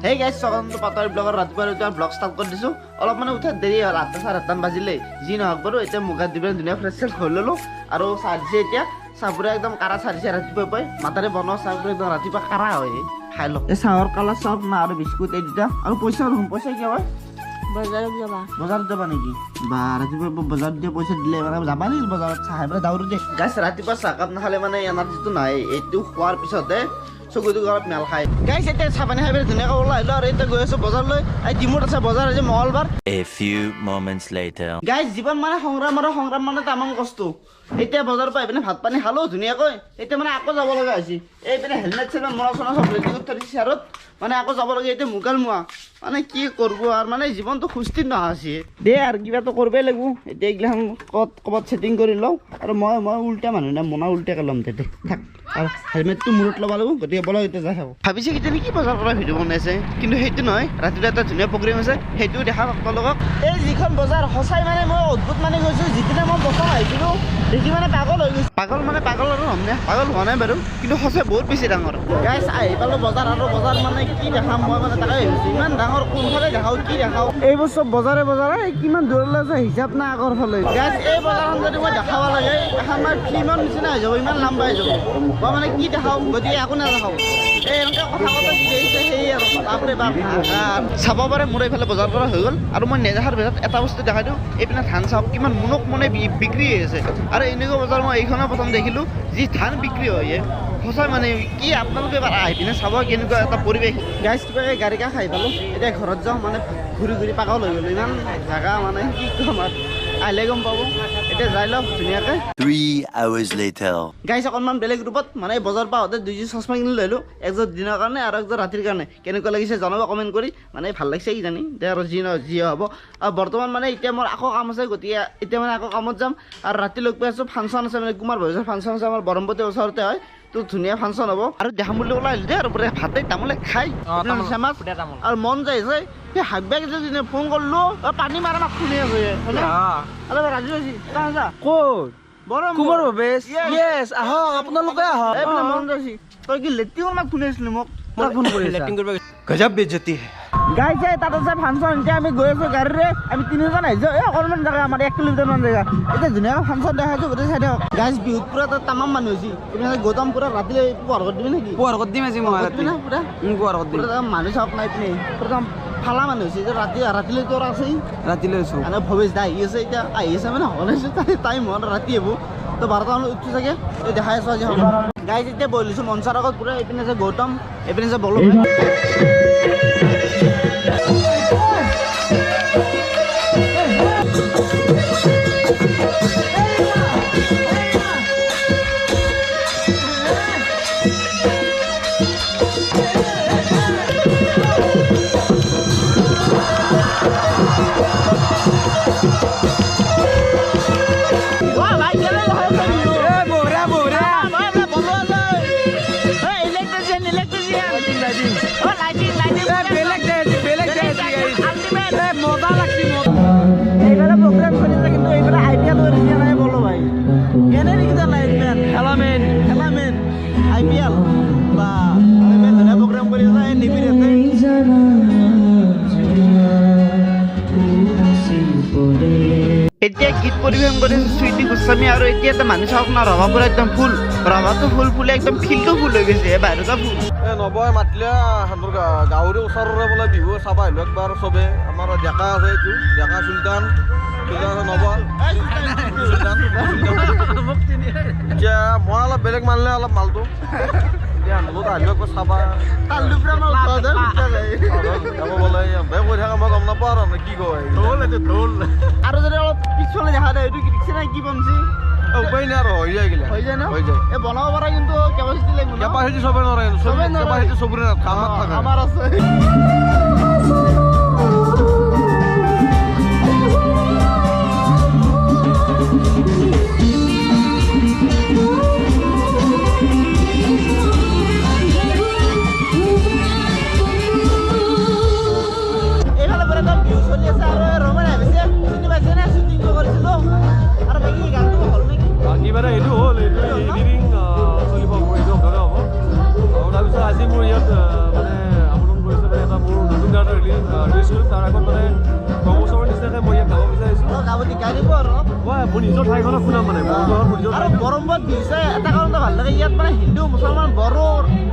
Hey guys, so পাতৰ ব্লগৰ ৰাতিপুৱা এটা ব্লগ ষ্টাৰ্ট কৰি দিছো। অলপ মানে উঠাত দেৰি হ'ল, 8:30 বাজিলে। যি নহওক বাৰু এতিয়া মুখত দিবলৈ ধুনীয়া ফ্ৰেছ হৈ ল'লো আৰু চাহছে এতিয়া চাহপুৰা একদম কাৰা চাহছে ৰাতিপুৱা পাই মাতাৰে বনোৱা চাহপুৰা একদম ৰাতিপুৱা কাৰা হয়। খাই লওক। এই চাহৰ কালাৰ চাহ না আৰু বিস্কুট এই দুটা আৰু পইচা কি হয়? বজাৰত যাবা নেকি? বা ৰাতিপুৱা বজাৰত দিয়া পইচা দিলে মানে যাবা নেকি বজাৰত চাহ খাই পেলাই দাউৰি দিয়ে। গাইছ ৰাতিপুৱা চাহকাপ নাখালে মানে এনাৰ্জিটো নাই। এইটো খোৱাৰ পিছতে চকুটো অলপ মেল খায়। গাইছ এতিয়া চাহ পানী খাই পেলাই ধুনীয়াকৈ ওলাই আহিলোঁ আৰু এতিয়া গৈ আছোঁ বজাৰলৈ। এই ডিমুত আছে বজাৰ আজি মঙলবাৰ। A few moments later. গাইছ জীৱন মানে সংগ্ৰাম মানে তামাম কষ্ট। এতিয়া বজাৰৰ পৰা এইপিনে ভাত পানী খালোঁ ধুনীয়াকৈ। এতিয়া মানে আকৌ যাব লগা হৈছে। এইপিনে হেলমেট চেলমেট মৰা চৰা চব ৰেডি কৰি থৈ দিছে আৰু মানে আকৌ যাব লাগে। এতিয়া মুগাল মোৱা মানে কি কৰিব আৰু মানে জীৱনটো সুস্থিৰ নহা হৈছে। দে আৰু কিবাটো কৰিবই লাগিব। এতিয়া এইগিলাখন ক'ৰবাত ছেটিং কৰি লওঁ আৰু মই উল্টা মানুহ না মনা উল্টাকৈ ল'ম তেতিয়া থাক আৰু হেলমেটটো মূৰত ল'ব লাগিব। গতিকে বলক এতিয়া যাই থাকোঁ। ভাবিছে কিজানি কি বজাৰ কৰা ভিডিঅ' বনাইছে, কিন্তু সেইটো নহয়। ৰাতিপুৱা এটা ধুনীয়া প্ৰগ্ৰেম আছে, সেইটোও দেখা আপোনালোকক। এই যিখন বজাৰ সঁচাই মানে মই অদ্ভুত মানে গৈছোঁ। যিদিনা মই প্ৰথম আহিছিলোঁ দেখি মানে পাগল হৈ গৈছোঁ। পাগল আৰু হ'মনে পাগল হোৱা নাই বাৰু, কিন্তু সঁচাই বহুত বেছি ডাঙৰ। গাইছ আহি পালোঁ বজাৰ আৰু বজাৰ মানে কি দেখাম মই মানে তাকে ভাবিছোঁ। ইমান ডাঙৰ কোনফালে দেখাওঁ কি দেখাওঁ। এইবোৰ চব বজাৰে কিমান দূৰলৈ আছে হিচাপ নাই আগৰ ফালে। গাইছ এই বজাৰখন যদি মই দেখাব লাগে এখন মই ফিল্মৰ নিচিনা হৈ যাব, ইমান লাম্বা হৈ যাব। মই মানে কি দেখাওঁ গতিকে একো নেদেখাওঁ। এই এনেকৈ কথা কি দেখিছে সেই আৰু বাপৰে বাপ চাব পাৰে। মোৰ এইফালে বজাৰ কৰা হৈ গ'ল আৰু মই নেদেখাৰ ভিতৰত এটা বস্তু দেখাই দিওঁ। এইপিনে ধান চাওক কিমান মোনক মানে বিক্ৰী হৈ আছে। আৰু এনেকুৱা বজাৰ মই এইখনৰ প্ৰথম দেখিলোঁ যি ধান বিক্ৰী হয় সঁচাই মানে কি আপোনালোকে এবাৰ আহি পিনে চাব কেনেকুৱা এটা পৰিৱেশ। গাইছ কিবা গাড়ীকা খাই পালোঁ। এতিয়া ঘৰত যাওঁ মানে ঘূৰি পাগল হৈ গ'লোঁ। ইমান জেগা মানে কি ক'ম আৰু আহিলে গম পাব। এতিয়া যাই লওক ধুনীয়াকৈ। 3 hours later. গাইছ অকণমান বেলেগ ৰূপত মানে বজাৰ পাওঁতে 2 চশমা কিনি লৈ আহিলোঁ। একযোৰ দিনৰ কাৰণে আৰু একযোৰ ৰাতিৰ কাৰণে। কেনেকুৱা লাগিছে জনাব কমেণ্ট কৰি। মানে ভাল লাগিছে কিজানি দে আৰু যি হ'ব। আৰু বৰ্তমান মানে এতিয়া মোৰ আকৌ কাম আছে, গতিকে এতিয়া মানে আকৌ কামত যাম। আৰু ৰাতি লগ পাই আছোঁ ফাংচন আছে মানে কুমাৰ ভৱিষ্যৰ ফাংচন আছে আমাৰ ব্ৰহ্মপুত্ৰৰ ওচৰতে হয়। তো ধুনীয়া ফাংচন হ'ব আৰু দেখাম বুলি ওলাই আহিলোঁ দে আৰু পুৰা ভাতে তামোলে খাই আৰু মন যায় যে সেই হাগবাক যদি ফোন কৰিলোঁ পানী মাৰা মাক শুনি আছে হয়নে ৰাজি হৈছি ক'ত কুমাৰ ভৱেশ ইয়েছ আহক আপোনালোকে আহক। এইপিনে মন যাইছি তই কি লেটিঙৰ মাক শুনি আছিলি মোক ফোন কৰি গজব বেজ্জতি গাইছ তাত আছে ফাংচন। এতিয়া আমি গৈ আছোঁ গাড়ীৰে। আমি 3জন আহিছোঁ। এই অকণমান জেগা আমাৰ 1 কিলোমিটাৰমান জেগা। এতিয়া ধুনীয়াকৈ ফাংচন দেখাইছোঁ গোটেই চাইডে। গাইছ বিহুত পুৰা তাত তামাম মানুহ হৈছে। তুমি গৌতম পুৰা ৰাতি পোহৰ কৰি দিবি নেকি? পোহৰ কৰি দিম আজি মই পুৰা পোহৰ কৰি দিম। মানুহ চাওক নাই পিনে একদম ফালা মানুহ হৈছে যে ৰাতিলৈ তোৰ আছেই। ৰাতিলৈ আছোঁ মানে ভৱেশ দা আহি আছে। এতিয়া আহি আছে মানে শুনাইছোঁ টাইম হোৱা ৰাতি আহিব তো 12টা মানত উঠি চাগে। এই দেখাই আছোঁ আজি সময়। গাইছ এতিয়া বহিছোঁ মঞ্চৰ আগত পুৰা। এইপিনে যে গৌতম এইপিনে যে বলো IPL বা ধুনীয়া প্ৰগ্ৰাম কৰি আছে নিবিড়তে। এতিয়া গীত পৰিৱেশন কৰিছে সুইটি গোস্বামী আৰু এতিয়া এটা মানুহ চাওক না ৰভা পুৰা একদম ফুল। ৰভাটো ফুলে একদম ফিল্ডটো ফুল হৈ গৈছে বাহিৰতো ফুল। নবই মাতিলে মোৰ গাঁৱৰে ওচৰৰে বোলে বিহু চাব আহিলোঁ একবাৰ চবে। আমাৰ ডেকা আছে এইটো ডেকা চুলতান নব এতিয়া মই অলপ বেলেগ মানিলে অলপ মালটো এতিয়া আনন্দত আহিলোঁ একবাৰ চাবা যাব বোলে কৈ থাকে মই গম নাপাওঁ আৰু কি কয় আৰু যদি অলপ পিছফালে দেখা যায় এইটো দেখিছে নাই কি বনছি উপায় নাই আৰু হৈ যায় গিলা হৈ যায় ন হৈ যায়। এই বনাব পৰা কিন্তু কেপাচিটি লাগিব কেপাচিটি চবে নোৱাৰে কেপাচিটি চবৰে কামত থাকে আমাৰ আছে। এইফালে পৰা একদম ভিউ চলি আছে আৰু ৰমেন আহিছে চিনি পাইছে নে শ্বুটিং কৰিছিলোঁ আৰু বাকী গানটো হ'ল নেকি? বাকী মানে এইটো হ'ল এইটো এডিটিং চলিব মোৰ এইটো হ'ব আৰু তাৰপিছত আজি মোৰ ইয়াত মানে আমন্ত্ৰণ কৰিছে মানে চিংগাৰ এটা ৰিলিজ হৈছিল তাৰ আগত মানে কৰ্মচাৰীৰ নিচিনাকৈ মই ইয়াত গাব বিচাৰিছোঁ গাব শিকাই দিব আৰু মই মোৰ নিজৰ ঠাইখনত শুনাম মানে মোৰ নিজৰ আৰু গৰমত দিছে এটা কাৰণতে ভাল লাগে ইয়াত মানে হিন্দু মুছলমান বড়ো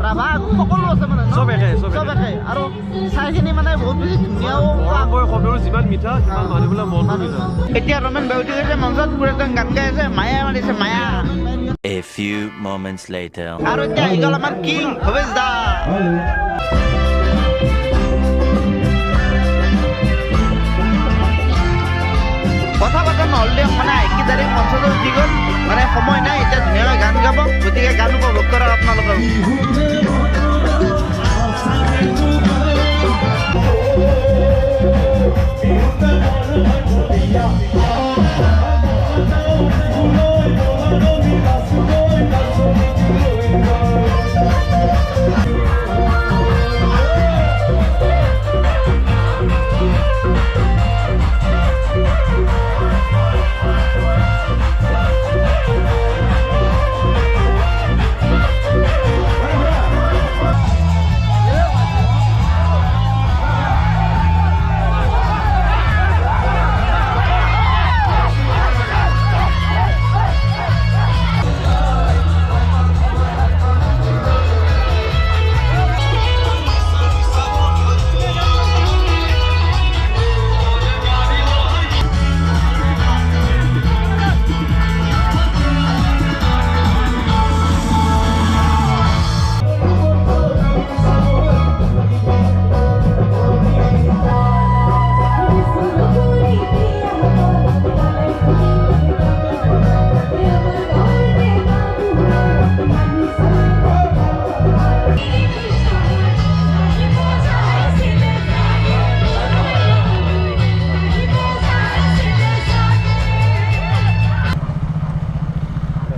ৰাভা সকলো আছে মানে ন? চব একে, চব চব একে আৰু ঠাইখিনি মানে বহুত বেছি ধুনীয়াও মই শব্দটো যিমান মিঠা সিমান মানুহবিলাক মনটো মিঠা এতিয়া ৰমেন বেউটি গৈছে মঞ্চত পুৰা একদম গান গাই আছে মায়া মাৰিছে মায়া A few moments later. আৰু এতিয়া আহি গ'ল আমাৰ কিং ভৱেশ দা কথা পাতা নহ'ল দিয়ক মানে আইকি ডাইৰেক্ট মঞ্চত উঠি গ'ল মানে সময় নাই এতিয়া ধুনীয়াকৈ গান গাব গতিকে গান উপভোগ কৰক আপোনালোকৰ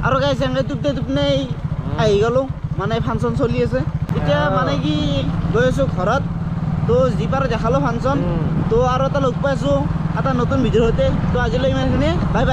আৰু গাইছ এনেকৈ টোপনে আহি গ'লোঁ মানে ফাংচন চলি আছে এতিয়া মানে কি গৈ আছোঁ ঘৰত তো যি পাৰোঁ দেখালোঁ ফাংচন তো আৰু এটা লগ পাইছোঁ এটা নতুন ভিডিঅ'ৰ সৈতে তো আজিলৈ ইমানখিনিয়ে বাই বাই